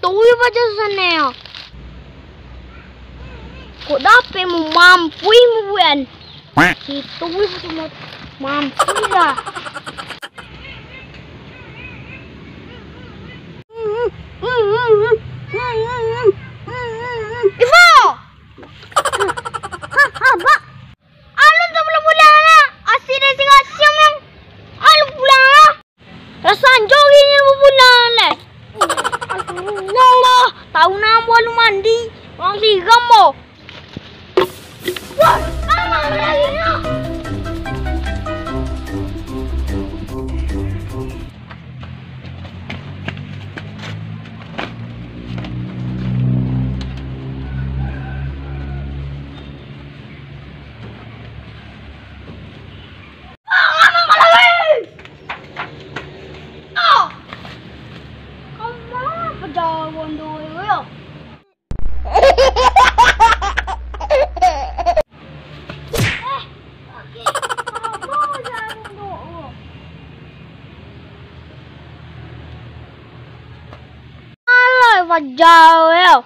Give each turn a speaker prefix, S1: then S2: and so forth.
S1: Itu baca sana ya. Kok dapat mampu buan? Itu cuma mampu lah. Ivo! Apa? Alun tak boleh pulang lah. Asyik dah singa-siam yang alun pulang lah. Rasaan jogging yang pulang lah. Allah, tahu nama alun mandi. Orang siram mo. Wah, apa lagi ni? Jauh ya.